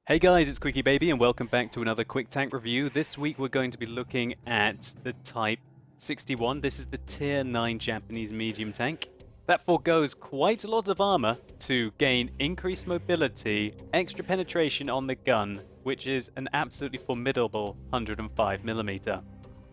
Hey guys, it's Quickie Baby and welcome back to another quick tank review. This week we're going to be looking at the Type 61. This is the Tier 9 Japanese medium tank that forgoes quite a lot of armor to gain increased mobility, extra penetration on the gun, which is an absolutely formidable 105mm.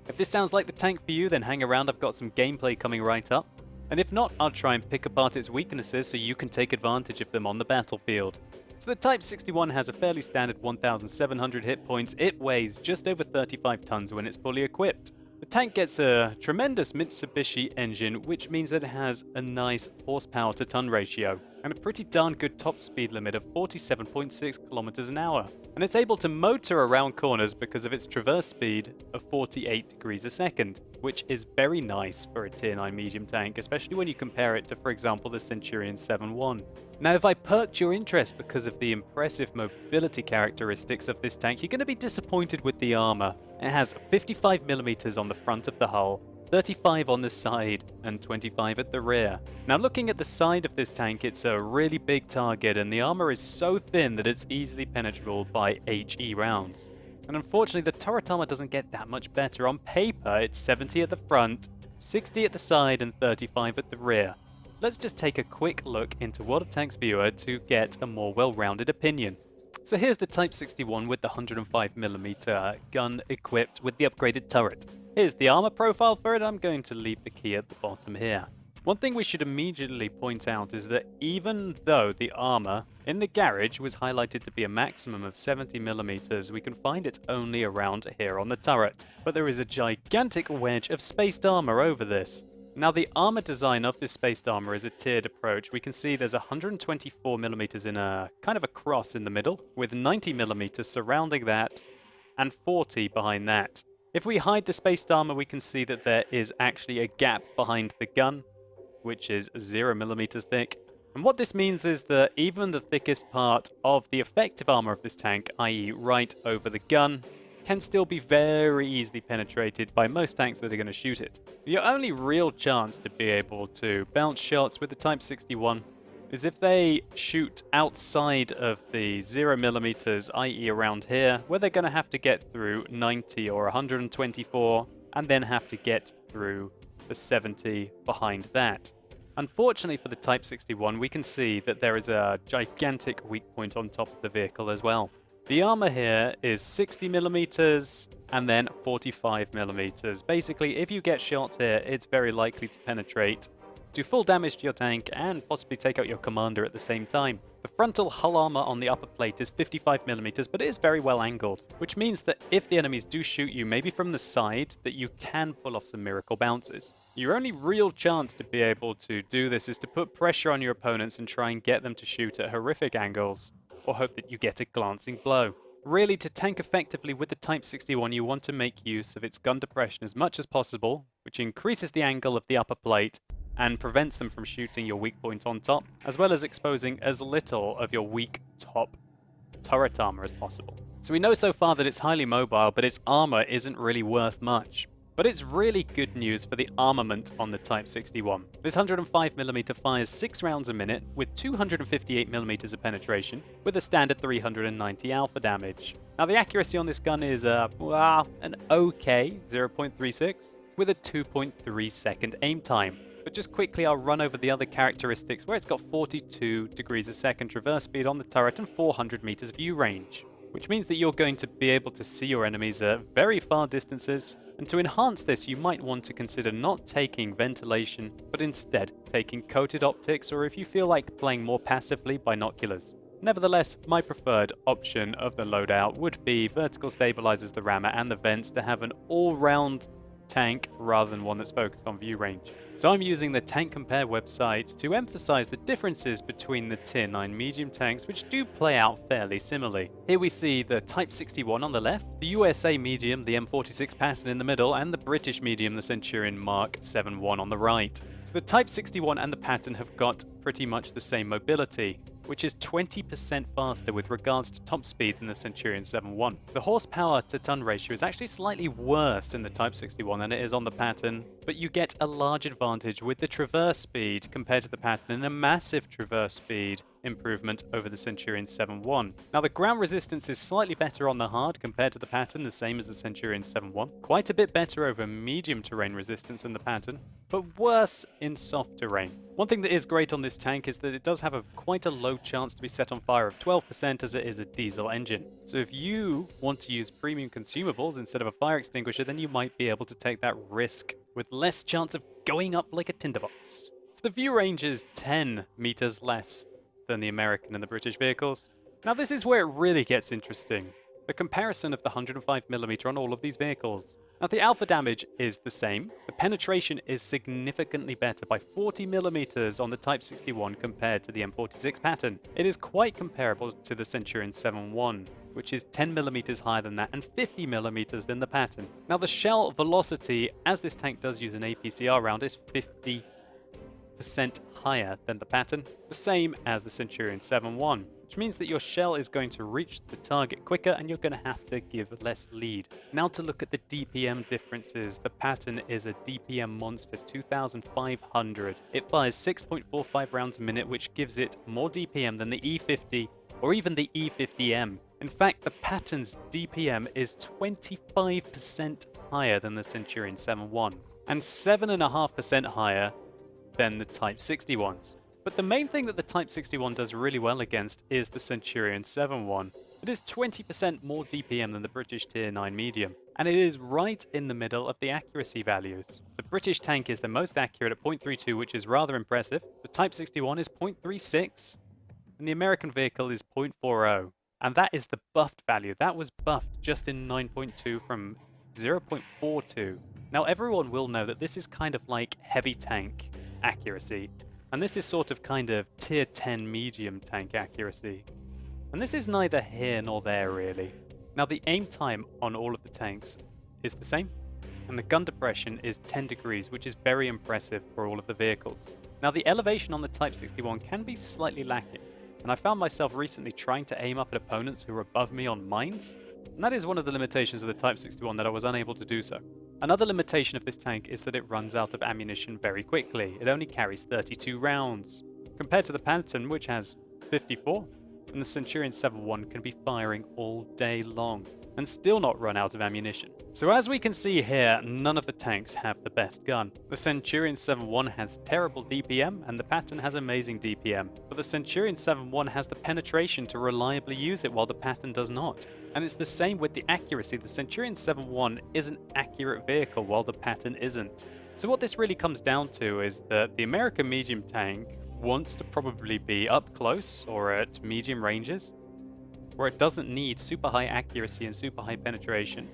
If this sounds like the tank for you, then hang around, I've got some gameplay coming right up. And if not, I'll try and pick apart its weaknesses so you can take advantage of them on the battlefield. So the Type 61 has a fairly standard 1,700 hit points. It weighs just over 35 tons when it's fully equipped. The tank gets a tremendous Mitsubishi engine, which means that it has a nice horsepower to ton ratio and a pretty darn good top speed limit of 47.6 kilometers an hour. And it's able to motor around corners because of its traverse speed of 48 degrees a second, which is very nice for a Tier 9 medium tank, especially when you compare it to, for example, the Centurion 7-1. Now, if I perked your interest because of the impressive mobility characteristics of this tank, you're going to be disappointed with the armor. It has 55mm on the front of the hull, 35 on the side, and 25 at the rear. Now, looking at the side of this tank, it's a really big target, and the armor is so thin that it's easily penetrable by HE rounds. And unfortunately, the turret armor doesn't get that much better. On paper, it's 70 at the front, 60 at the side, and 35 at the rear. Let's just take a quick look into what a tank's viewer to get a more well-rounded opinion. So here's the Type 61 with the 105mm gun equipped with the upgraded turret. Here's the armor profile for it. I'm going to leave the key at the bottom here. One thing we should immediately point out is that even though the armor in the garage was highlighted to be a maximum of 70mm, we can find it's only around here on the turret. But there is a gigantic wedge of spaced armor over this. Now, the armor design of this spaced armor is a tiered approach. We can see there's 124mm in a kind of a cross in the middle, with 90mm surrounding that, and 40 behind that. If we hide the spaced armor, we can see that there is actually a gap behind the gun, which is 0mm thick. And what this means is that even the thickest part of the effective armor of this tank, i.e. right over the gun, can still be very easily penetrated by most tanks that are going to shoot it. Your only real chance to be able to bounce shots with the Type 61 is if they shoot outside of the 0mm, i.e. around here, where they're going to have to get through 90 or 124, and then have to get through the 70 behind that. Unfortunately for the Type 61, we can see that there is a gigantic weak point on top of the vehicle as well. The armor here is 60mm and then 45mm. Basically, if you get shot here, it's very likely to penetrate, do full damage to your tank, and possibly take out your commander at the same time. The frontal hull armor on the upper plate is 55mm, but it is very well angled, which means that if the enemies do shoot you, maybe from the side, that you can pull off some miracle bounces. Your only real chance to be able to do this is to put pressure on your opponents and try and get them to shoot at horrific angles, or hope that you get a glancing blow. Really, to tank effectively with the Type 61, you want to make use of its gun depression as much as possible, which increases the angle of the upper plate and prevents them from shooting your weak point on top, as well as exposing as little of your weak top turret armor as possible. So we know so far that it's highly mobile, but its armor isn't really worth much. But it's really good news for the armament on the Type 61. This 105mm fires 6 rounds a minute with 258mm of penetration, with a standard 390 alpha damage. Now, the accuracy on this gun is an okay 0.36 with a 2.3 second aim time. But just quickly, I'll run over the other characteristics, where it's got 42 degrees a second traverse speed on the turret and 400 meters view range, which means that you're going to be able to see your enemies at very far distances. And to enhance this, you might want to consider not taking ventilation, but instead taking coated optics, or if you feel like playing more passively, binoculars. Nevertheless, my preferred option of the loadout would be vertical stabilizers, the rammer, and the vents to have an all-round tank rather than one that's focused on view range. So I'm using the Tank Compare website to emphasize the differences between the Tier 9 medium tanks, which do play out fairly similarly. Here we see the Type 61 on the left, the USA medium, the M46 Patton in the middle, and the British medium, the Centurion Mark 7-1 on the right. So the Type 61 and the Patton have got pretty much the same mobility, which is 20% faster with regards to top speed than the Centurion 7-1. The horsepower to ton ratio is actually slightly worse in the Type 61 than it is on the Patton, but you get a large advantage with the traverse speed compared to the Patton and a massive traverse speed improvement over the Centurion 7-1. Now the ground resistance is slightly better on the hard compared to the Patton, the same as the Centurion 7-1. Quite a bit better over medium terrain resistance than the Patton, but worse in soft terrain. One thing that is great on this tank is that it does have quite a low chance to be set on fire of 12% as it is a diesel engine. So if you want to use premium consumables instead of a fire extinguisher, then you might be able to take that risk with less chance of going up like a tinderbox. So the view range is 10 meters less than the American and the British vehicles. Now this is where it really gets interesting. The comparison of the 105mm on all of these vehicles. Now the alpha damage is the same. The penetration is significantly better by 40mm on the Type 61 compared to the M46 Patton. It is quite comparable to the Centurion 7-1, which is 10mm higher than that and 50mm than the Patton. Now the shell velocity, as this tank does use an APCR round, is 50% higher than the Patton, the same as the Centurion 7-1, which means that your shell is going to reach the target quicker and you're going to have to give less lead. Now to look at the DPM differences, the Patton is a DPM monster, 2,500. It fires 6.45 rounds a minute, which gives it more DPM than the E50 or even the E50M. In fact, the Patton's DPM is 25% higher than the Centurion 7-1 and 7.5% higher than the Type 61s. But the main thing that the Type 61 does really well against is the Centurion 7-1. It is 20% more DPM than the British Tier 9 medium, and it is right in the middle of the accuracy values. The British tank is the most accurate at 0.32, which is rather impressive. The Type 61 is 0.36, and the American vehicle is 0.40. And that is the buffed value. That was buffed just in 9.2 from 0.42. Now everyone will know that this is kind of like heavy tank accuracy. And this is sort of kind of tier 10 medium tank accuracy. And this is neither here nor there really. Now the aim time on all of the tanks is the same. And the gun depression is 10 degrees, which is very impressive for all of the vehicles. Now the elevation on the Type 61 can be slightly lacking. And I found myself recently trying to aim up at opponents who were above me on mines. And that is one of the limitations of the Type 61, that I was unable to do so. Another limitation of this tank is that it runs out of ammunition very quickly. It only carries 32 rounds, compared to the Patton, which has 54, and the Centurion 7-1 can be firing all day long, and still not run out of ammunition. So as we can see here, none of the tanks have the best gun. The Centurion 7-1 has terrible DPM, and the Patton has amazing DPM. But the Centurion 7-1 has the penetration to reliably use it, while the Patton does not. And it's the same with the accuracy. The Centurion 7-1 is an accurate vehicle, while the Patton isn't. So what this really comes down to is that the American medium tank wants to probably be up close or at medium ranges, where it doesn't need super high accuracy and super high penetration,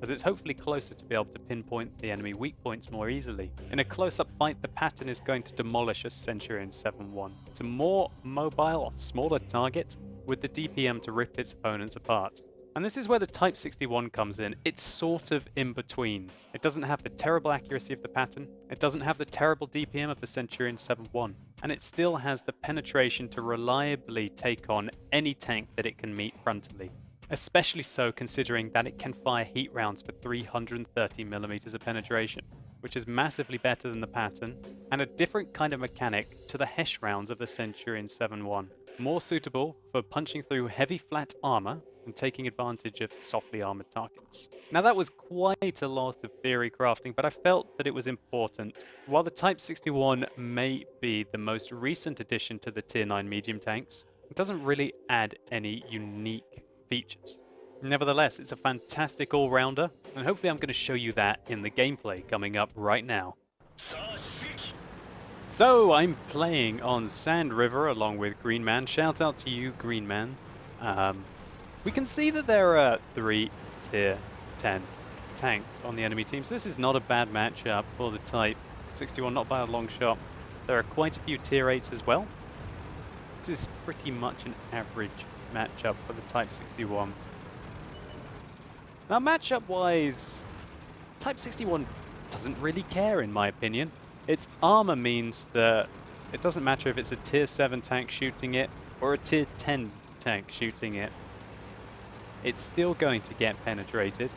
as it's hopefully closer to be able to pinpoint the enemy weak points more easily. In a close-up fight, the Patton is going to demolish a Centurion 7-1. It's a more mobile, smaller target with the DPM to rip its opponents apart. And this is where the Type 61 comes in. It's sort of in between. It doesn't have the terrible accuracy of the Patton, it doesn't have the terrible DPM of the Centurion 7-1, and it still has the penetration to reliably take on any tank that it can meet frontally. Especially so considering that it can fire heat rounds for 330mm of penetration, which is massively better than the Patton, and a different kind of mechanic to the Hesh rounds of the Centurion 7-1. More suitable for punching through heavy flat armor and taking advantage of softly armored targets. Now that was quite a lot of theory crafting, but I felt that it was important. While the Type 61 may be the most recent addition to the Tier 9 medium tanks, it doesn't really add any unique features. Nevertheless, it's a fantastic all-rounder, and hopefully I'm going to show you that in the gameplay coming up right now. So I'm playing on Sand River along with Green Man. Shout out to you, Green Man. We can see that there are 3 Tier 10 tanks on the enemy team, so this is not a bad matchup for the Type 61, not by a long shot. There are quite a few Tier 8s as well. This is pretty much an average matchup for the Type 61. Now matchup-wise, Type 61 doesn't really care in my opinion. Its armor means that it doesn't matter if it's a Tier 7 tank shooting it or a Tier 10 tank shooting it. It's still going to get penetrated.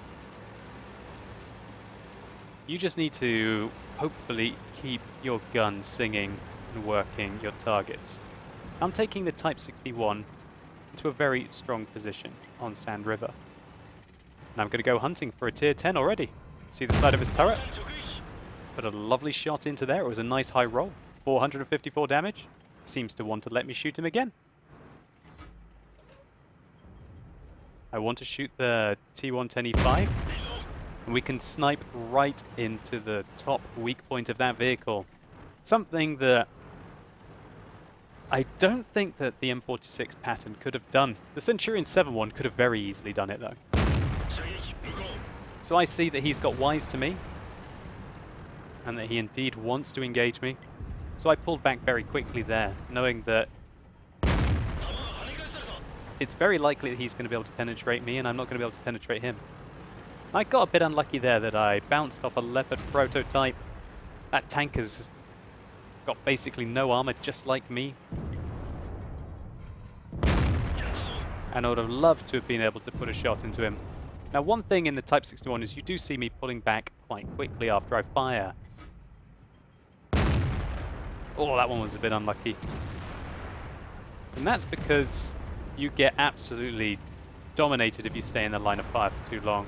You just need to hopefully keep your gun singing and working your targets. I'm taking the Type 61 into a very strong position on Sand River. And I'm going to go hunting for a tier 10 already. See the side of his turret? Put a lovely shot into there. It was a nice high roll. 454 damage. Seems to want to let me shoot him again. I want to shoot the T110E5. And we can snipe right into the top weak point of that vehicle. Something that I don't think that the M46 pattern could have done. The Centurion 7-1 could have very easily done it though. So I see that he's got wise to me, and that he indeed wants to engage me. So I pulled back very quickly there, knowing that it's very likely that he's going to be able to penetrate me, and I'm not going to be able to penetrate him. I got a bit unlucky there that I bounced off a Leopard prototype. That tank has got basically no armor, just like me. And I would have loved to have been able to put a shot into him. Now, one thing in the Type 61 is you do see me pulling back quite quickly after I fire. Oh, that one was a bit unlucky. And that's because you get absolutely dominated if you stay in the line of fire for too long.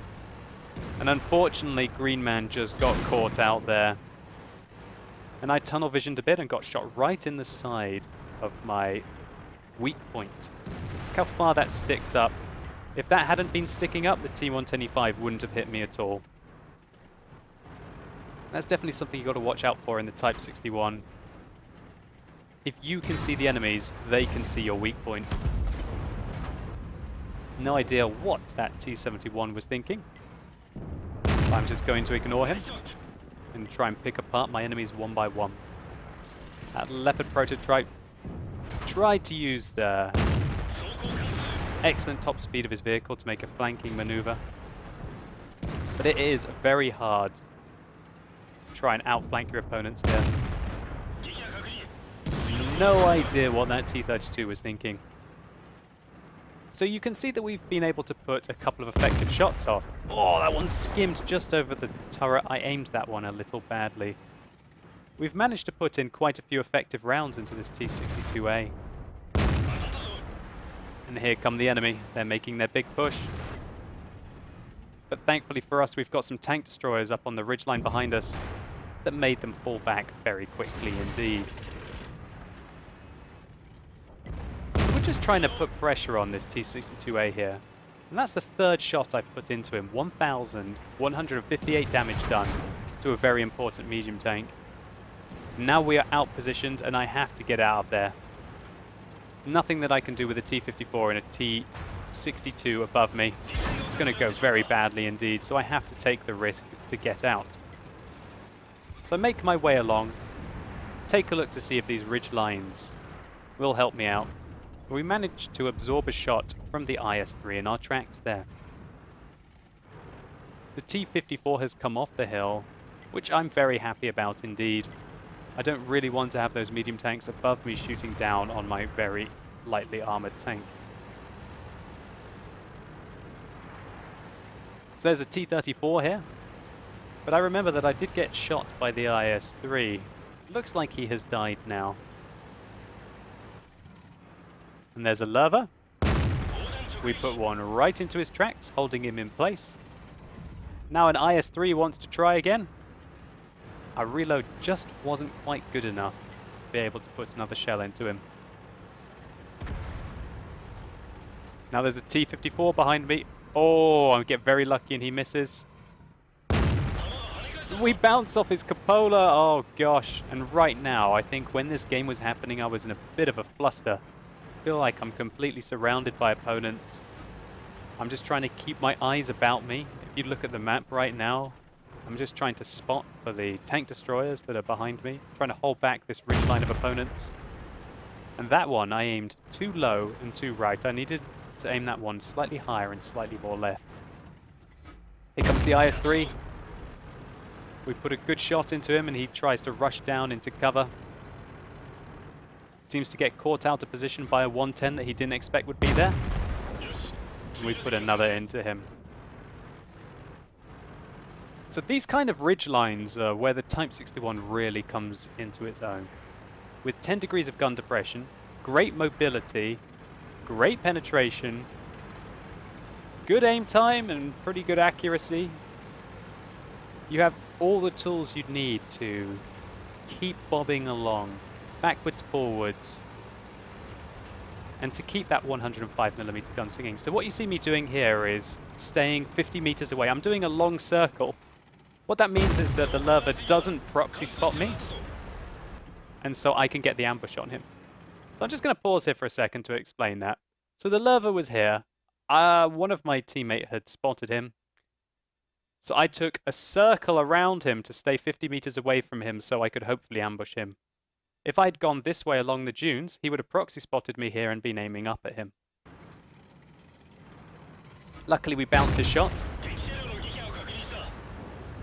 And unfortunately, Green Man just got caught out there. And I tunnel visioned a bit and got shot right in the side of my weak point. Look how far that sticks up. If that hadn't been sticking up, the T110E5 wouldn't have hit me at all. That's definitely something you've got to watch out for in the Type 61. If you can see the enemies, they can see your weak point. No idea what that T-71 was thinking. I'm just going to ignore him and try and pick apart my enemies one by one. That Leopard prototype tried to use the excellent top speed of his vehicle to make a flanking maneuver. But it is very hard to try and outflank your opponents here. No idea what that T-32 was thinking. So you can see that we've been able to put a couple of effective shots off. Oh, that one skimmed just over the turret. I aimed that one a little badly. We've managed to put in quite a few effective rounds into this T-62A. And here come the enemy. They're making their big push. But thankfully for us, we've got some tank destroyers up on the ridgeline behind us that made them fall back very quickly indeed. So we're just trying to put pressure on this T-62A here. And that's the third shot I've put into him. 1,158 damage done to a very important medium tank. Now we are outpositioned and I have to get out of there. Nothing that I can do with a T-54 and a T-62 above me. It's going to go very badly indeed, so I have to take the risk to get out. So I make my way along, take a look to see if these ridge lines will help me out. We managed to absorb a shot from the IS-3 in our tracks there. The T-54 has come off the hill, which I'm very happy about indeed. I don't really want to have those medium tanks above me shooting down on my very lightly armored tank. So there's a T-34 here, but I remember that I did get shot by the IS-3. Looks like he has died now. And there's a Lerva. We put one right into his tracks, holding him in place. Now an IS-3 wants to try again. Our reload just wasn't quite good enough to be able to put another shell into him. Now there's a T-54 behind me. Oh, I get very lucky and he misses. We bounce off his cupola. Oh gosh. And right now, I think when this game was happening, I was in a bit of a fluster. I feel like I'm completely surrounded by opponents. I'm just trying to keep my eyes about me. If you look at the map right now, I'm just trying to spot for the tank destroyers that are behind me, trying to hold back this ridge line of opponents. And that one, I aimed too low and too right. I needed to aim that one slightly higher and slightly more left. Here comes the IS-3. We put a good shot into him and he tries to rush down into cover. Seems to get caught out of position by a 110 that he didn't expect would be there. And we put another into him. So these kind of ridge lines are where the Type 61 really comes into its own. With 10 degrees of gun depression, great mobility, great penetration, good aim time and pretty good accuracy, you have all the tools you'd need to keep bobbing along, backwards, forwards, and to keep that 105mm gun singing. So what you see me doing here is staying 50 meters away. I'm doing a long circle. What that means is that the lurver doesn't proxy spot me, and so I can get the ambush on him. So I'm just going to pause here for a second to explain that. So the lurver was here. One of my teammates had spotted him. So I took a circle around him to stay 50 meters away from him so I could hopefully ambush him. If I'd gone this way along the dunes, he would have proxy spotted me here and been aiming up at him. Luckily we bounced his shot.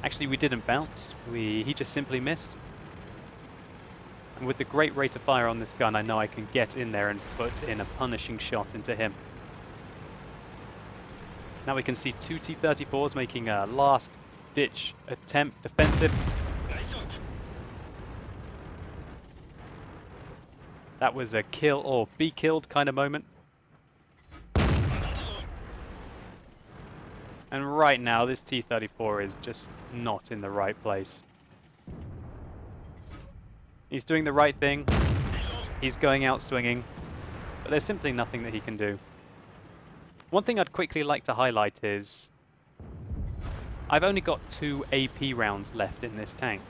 Actually we didn't bounce, he just simply missed. And with the great rate of fire on this gun, I know I can get in there and put in a punishing shot into him. Now we can see two T-34s making a last-ditch attempt defensive. That was a kill or be killed kind of moment. And right now, this T-34 is just not in the right place. He's doing the right thing. He's going out swinging. But there's simply nothing that he can do. One thing I'd quickly like to highlight is I've only got 2 AP rounds left in this tank.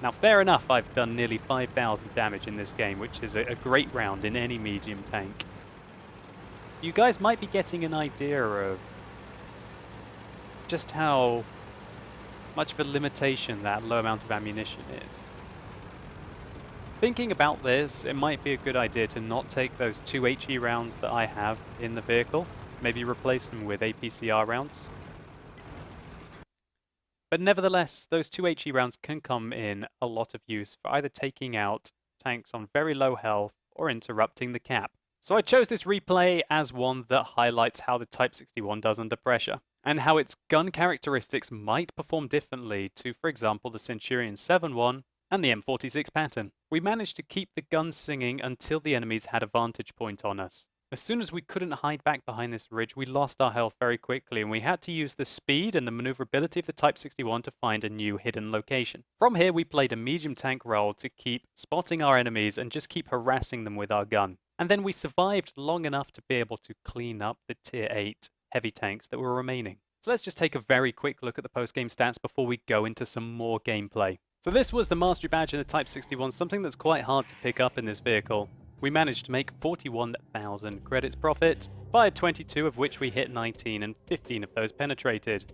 Now, fair enough, I've done nearly 5,000 damage in this game, which is a great round in any medium tank. You guys might be getting an idea of just how much of a limitation that low amount of ammunition is. Thinking about this, it might be a good idea to not take those 2 HE rounds that I have in the vehicle, maybe replace them with APCR rounds. But nevertheless, those 2 HE rounds can come in a lot of use for either taking out tanks on very low health or interrupting the cap. So I chose this replay as one that highlights how the Type 61 does under pressure, and how its gun characteristics might perform differently to, for example, the Centurion 7-1 and the M46 pattern. We managed to keep the gun singing until the enemies had a vantage point on us. As soon as we couldn't hide back behind this ridge, we lost our health very quickly, and we had to use the speed and the maneuverability of the Type 61 to find a new hidden location. From here, we played a medium tank role to keep spotting our enemies and just keep harassing them with our gun. And then we survived long enough to be able to clean up the Tier 8 heavy tanks that were remaining. So let's just take a very quick look at the post-game stats before we go into some more gameplay. So this was the Mastery Badge in the Type 61, something that's quite hard to pick up in this vehicle. We managed to make 41,000 credits profit, fired 22 of which we hit 19 and 15 of those penetrated.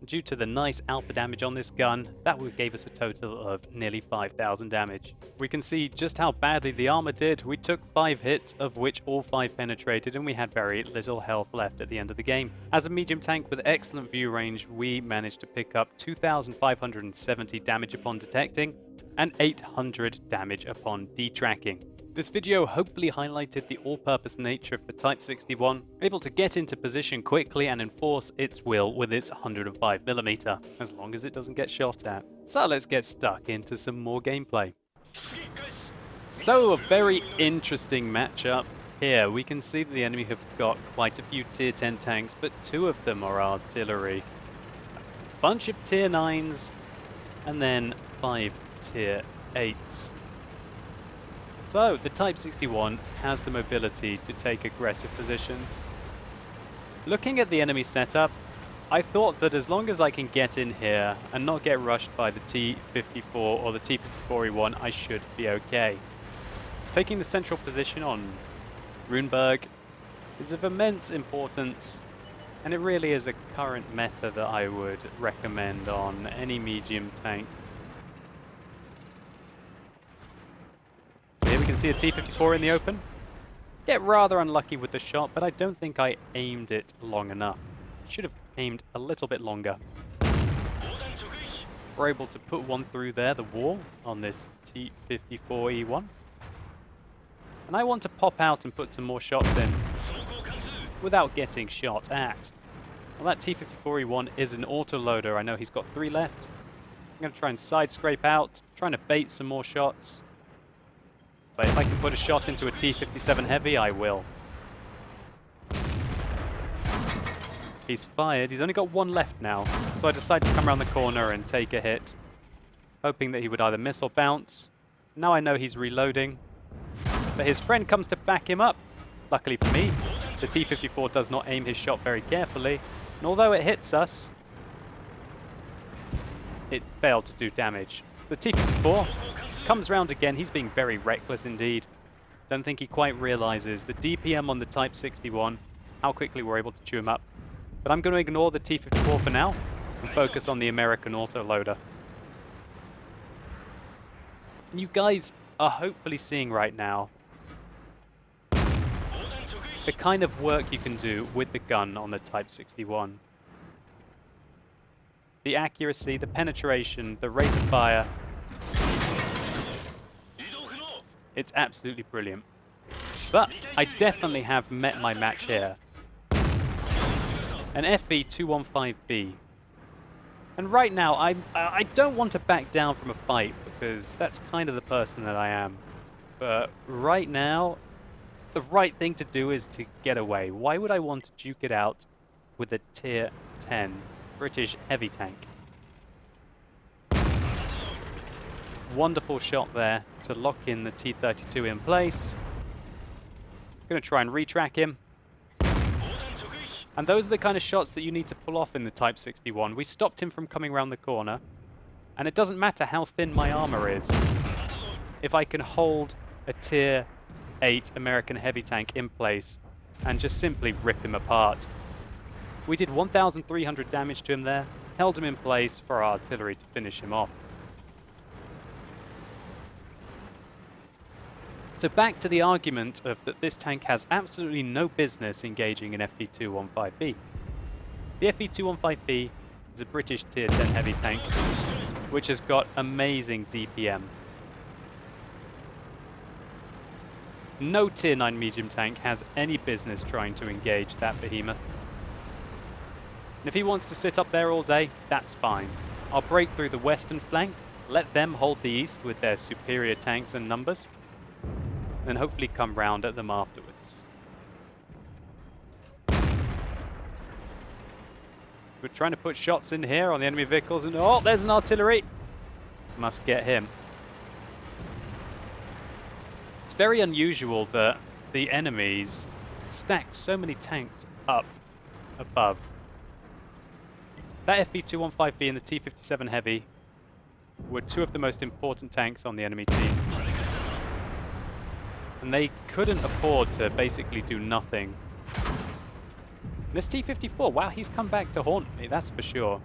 Due to the nice alpha damage on this gun, that gave us a total of nearly 5,000 damage. We can see just how badly the armor did. We took 5 hits, of which all 5 penetrated, and we had very little health left at the end of the game. As a medium tank with excellent view range, we managed to pick up 2,570 damage upon detecting, and 800 damage upon detracking. This video hopefully highlighted the all-purpose nature of the Type 61, able to get into position quickly and enforce its will with its 105mm, as long as it doesn't get shot at. So let's get stuck into some more gameplay. So a very interesting matchup here. We can see that the enemy have got quite a few Tier 10 tanks, but 2 of them are artillery. A bunch of Tier 9s, and then 5 Tier 8s. So, the Type 61 has the mobility to take aggressive positions. Looking at the enemy setup, I thought that as long as I can get in here and not get rushed by the T-54 or the T-54E1, I should be okay. Taking the central position on Runeberg is of immense importance, and it really is a current meta that I would recommend on any medium tank. So here we can see a T-54 in the open. Get rather unlucky with the shot, but I don't think I aimed it long enough. Should have aimed a little bit longer. We're able to put one through there, the wall, on this T-54E1. And I want to pop out and put some more shots in without getting shot at. Well, that T-54E1 is an autoloader. I know he's got 3 left. I'm going to try and side scrape out, trying to bait some more shots. But if I can put a shot into a T-57 Heavy, I will. He's fired. He's only got 1 left now. So I decide to come around the corner and take a hit, hoping that he would either miss or bounce. Now I know he's reloading. But his friend comes to back him up. Luckily for me, the T-54 does not aim his shot very carefully. And although it hits us, it failed to do damage. So the T-54 comes round again. He's being very reckless indeed. Don't think he quite realizes the DPM on the Type 61, how quickly we're able to chew him up. But I'm going to ignore the T-54 for now and focus on the American autoloader. You guys are hopefully seeing right now the kind of work you can do with the gun on the Type 61. The accuracy, the penetration, the rate of fire. It's absolutely brilliant. But I definitely have met my match here. An FE215B. And right now, I don't want to back down from a fight because that's kind of the person that I am. But right now, the right thing to do is to get away. Why would I want to duke it out with a Tier 10 British heavy tank? Wonderful shot there to lock in the T-32 in place. Going to try and retrack him. And those are the kind of shots that you need to pull off in the Type 61. We stopped him from coming around the corner. And it doesn't matter how thin my armor is. If I can hold a Tier 8 American heavy tank in place and just simply rip him apart. We did 1,300 damage to him there, held him in place for our artillery to finish him off. So back to the argument of that this tank has absolutely no business engaging an FE215B. The FE215B is a British Tier 10 heavy tank, which has got amazing DPM. No Tier 9 medium tank has any business trying to engage that behemoth. And if he wants to sit up there all day, that's fine. I'll break through the western flank, let them hold the east with their superior tanks and numbers, and hopefully come round at them afterwards. So we're trying to put shots in here on the enemy vehicles, and oh, there's an artillery! Must get him. It's very unusual that the enemies stacked so many tanks up above. That FE215B and the T-57 Heavy were 2 of the most important tanks on the enemy team. And they couldn't afford to basically do nothing. And this T-54, wow, he's come back to haunt me, that's for sure.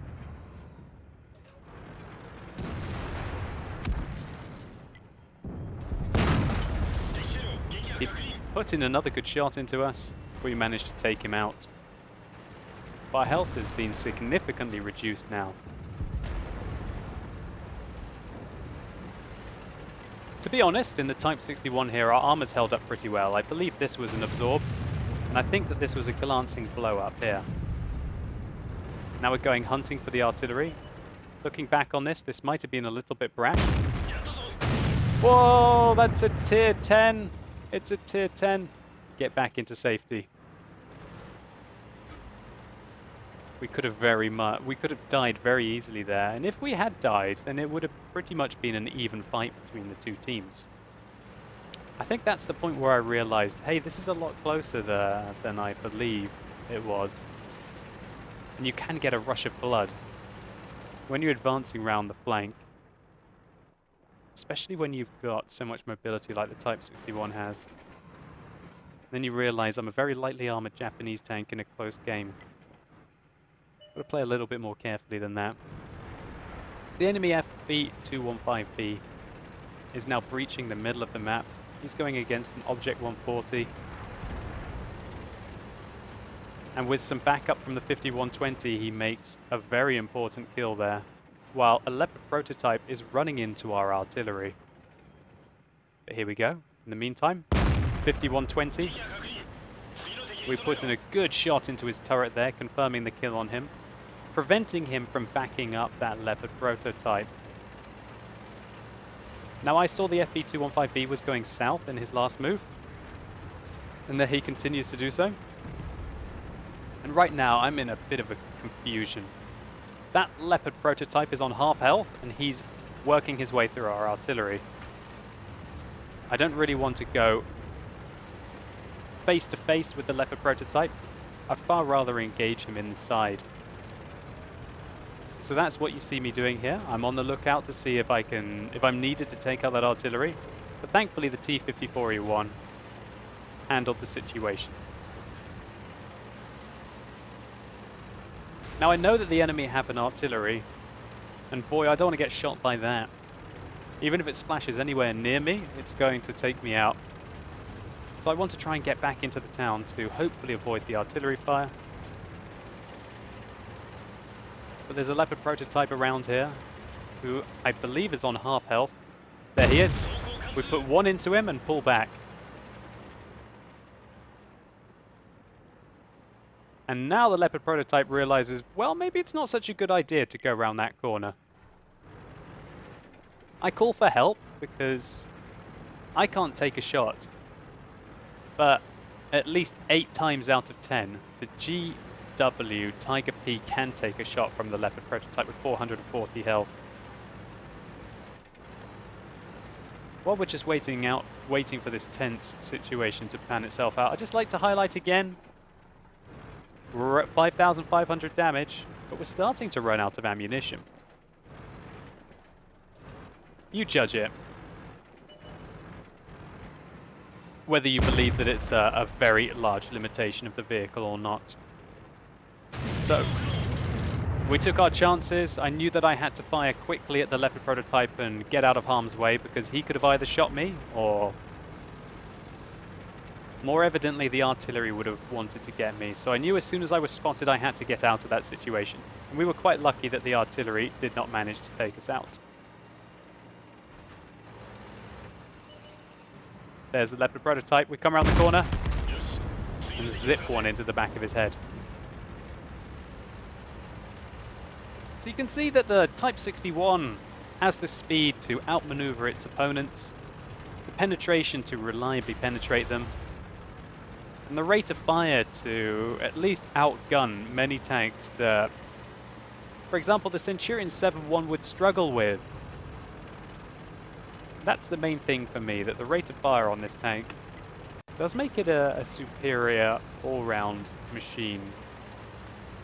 He put in another good shot into us. We managed to take him out. But our health has been significantly reduced now. To be honest, in the Type 61 here, our armor's held up pretty well. I believe this was an absorb, and I think that this was a glancing blow up here. Now we're going hunting for the artillery. Looking back on this, this might have been a little bit brash. Whoa, that's a Tier 10. It's a Tier 10. Get back into safety. We could have died very easily there, and if we had died, then it would have pretty much been an even fight between the 2 teams. I think that's the point where I realized, hey, this is a lot closer there than I believed it was. And you can get a rush of blood when you're advancing round the flank, especially when you've got so much mobility like the Type 61 has. Then you realize I'm a very lightly armored Japanese tank in a close game. Got to play a little bit more carefully than that. So the enemy FE215B is now breaching the middle of the map. He's going against an Object 140. And with some backup from the 5120, he makes a very important kill there, while a Leopard prototype is running into our artillery. But here we go. In the meantime, 5120 We put in a good shot into his turret there, confirming the kill on him, preventing him from backing up that Leopard prototype. Now I saw the FV215B was going south in his last move, and that he continues to do so. And right now I'm in a bit of a confusion. That Leopard prototype is on half health, and he's working his way through our artillery. I don't really want to go face to face with the Leopard prototype. I'd far rather engage him in the side. So that's what you see me doing here. I'm on the lookout to see if I'm needed to take out that artillery. But thankfully the T-54E1 handled the situation. Now I know that the enemy have an artillery, and boy, I don't want to get shot by that. Even if it splashes anywhere near me, it's going to take me out. So I want to try and get back into the town to hopefully avoid the artillery fire. But there's a Leopard prototype around here, who I believe is on half health. There he is. We put one into him and pull back. And now the Leopard prototype realizes, well, maybe it's not such a good idea to go around that corner. I call for help because I can't take a shot. But at least 8 times out of 10, the GW Tiger P can take a shot from the Leopard prototype with 440 health. While we're just waiting for this tense situation to pan itself out, I'd just like to highlight again, we're at 5,500 damage, but we're starting to run out of ammunition. You judge it. Whether you believe that it's a very large limitation of the vehicle or not. So, we took our chances. I knew that I had to fire quickly at the Leopard prototype and get out of harm's way because he could have either shot me or, more evidently, the artillery would have wanted to get me. So I knew as soon as I was spotted I had to get out of that situation. And we were quite lucky that the artillery did not manage to take us out. There's the Leopard prototype. We come around the corner and zip one into the back of his head. So you can see that the Type 61 has the speed to outmaneuver its opponents, the penetration to reliably penetrate them, and the rate of fire to at least outgun many tanks that, for example, the Centurion 7-1 would struggle with. That's the main thing for me, that the rate of fire on this tank does make it a superior all-round machine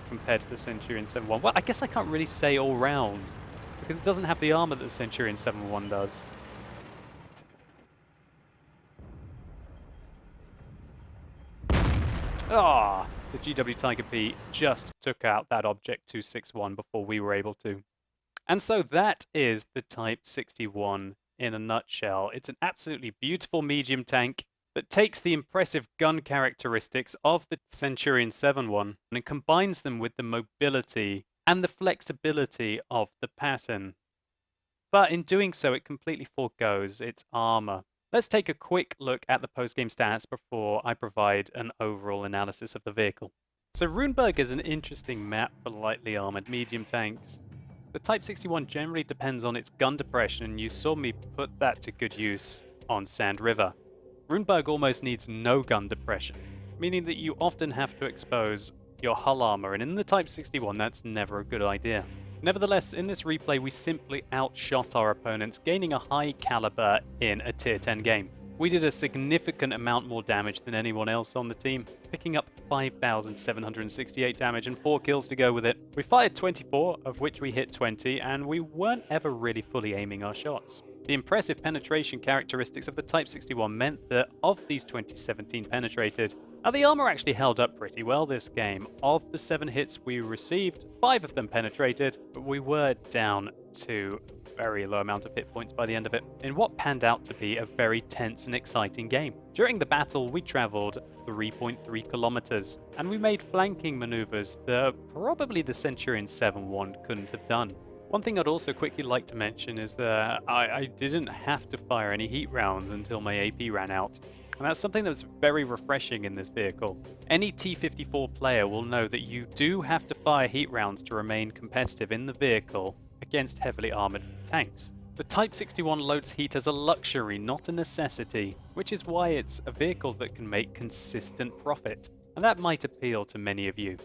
compared to the Centurion 7-1. Well, I guess I can't really say all-round, because it doesn't have the armor that the Centurion 7-1 does. Ah, the GW Tiger P just took out that Object 261 before we were able to. And so that is the Type 61 in a nutshell. It's an absolutely beautiful medium tank that takes the impressive gun characteristics of the Centurion 7-1 and combines them with the mobility and the flexibility of the pattern. But in doing so, it completely forgoes its armor. Let's take a quick look at the post-game stats before I provide an overall analysis of the vehicle. So Runeberg is an interesting map for lightly armored medium tanks. The Type 61 generally depends on its gun depression, and you saw me put that to good use on Sand River. Runeberg almost needs no gun depression, meaning that you often have to expose your hull armor, and in the Type 61 that's never a good idea. Nevertheless, in this replay we simply outshot our opponents, gaining a high caliber in a tier 10 game. We did a significant amount more damage than anyone else on the team, picking up 5,768 damage and 4 kills to go with it. We fired 24, of which we hit 20, and we weren't ever really fully aiming our shots. The impressive penetration characteristics of the Type 61 meant that of these 2017 penetrated, the armor actually held up pretty well this game. Of the 7 hits we received, 5 of them penetrated, but we were down to a very low amount of hit points by the end of it, in what panned out to be a very tense and exciting game. During the battle, we traveled 3.3 kilometers, and we made flanking maneuvers that probably the Centurion 7-1 couldn't have done. One thing I'd also quickly like to mention is that I didn't have to fire any heat rounds until my AP ran out. And that's something that's very refreshing in this vehicle. Any T-54 player will know that you do have to fire heat rounds to remain competitive in the vehicle against heavily armoured tanks. The Type 61 loads heat as a luxury, not a necessity, which is why it's a vehicle that can make consistent profit, and that might appeal to many of you.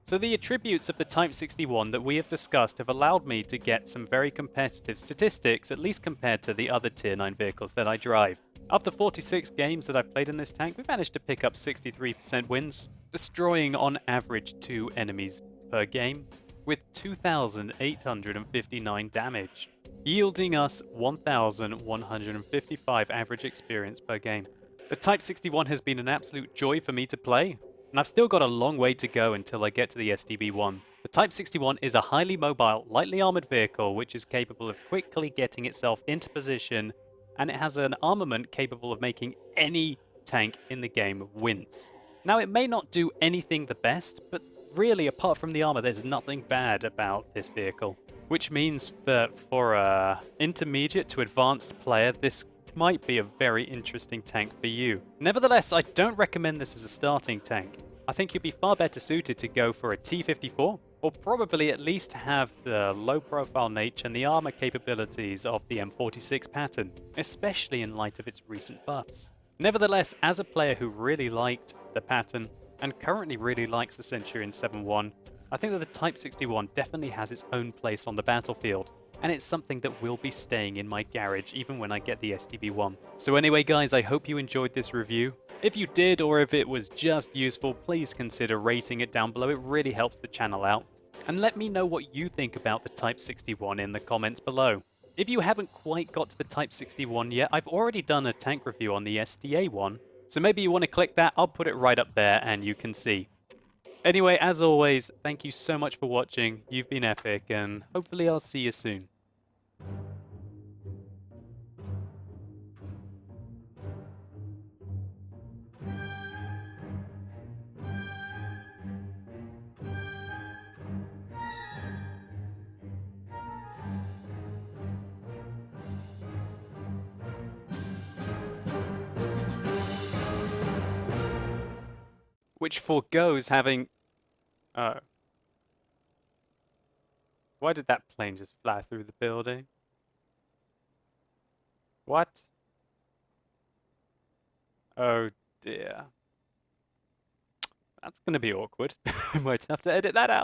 So the attributes of the Type 61 that we have discussed have allowed me to get some very competitive statistics, at least compared to the other Tier 9 vehicles that I drive. After 46 games that I've played in this tank, we've managed to pick up 63% wins, destroying on average 2 enemies per game, with 2,859 damage, yielding us 1,155 average experience per game. The Type 61 has been an absolute joy for me to play, and I've still got a long way to go until I get to the SDB-1. The Type 61 is a highly mobile, lightly armoured vehicle which is capable of quickly getting itself into position, and it has an armament capable of making any tank in the game wince. Now, it may not do anything the best, but really, apart from the armor, there's nothing bad about this vehicle. Which means that for a intermediate to advanced player, this might be a very interesting tank for you. Nevertheless, I don't recommend this as a starting tank. I think you'd be far better suited to go for a T-54, or probably at least have the low-profile nature and the armor capabilities of the M46 pattern, especially in light of its recent buffs. Nevertheless, as a player who really liked the pattern, and currently really likes the Centurion 7-1, I think that the Type 61 definitely has its own place on the battlefield, and it's something that will be staying in my garage even when I get the SDB-1. So anyway guys, I hope you enjoyed this review. If you did, or if it was just useful, please consider rating it down below. It really helps the channel out. And let me know what you think about the Type 61 in the comments below. If you haven't quite got to the Type 61 yet, I've already done a tank review on the SDA-1, so maybe you want to click that. I'll put it right up there and you can see. Anyway, as always, thank you so much for watching. You've been epic, and hopefully I'll see you soon. Which forgoes having... Oh. Why did that plane just fly through the building? What? Oh dear. That's gonna be awkward. I might have to edit that out.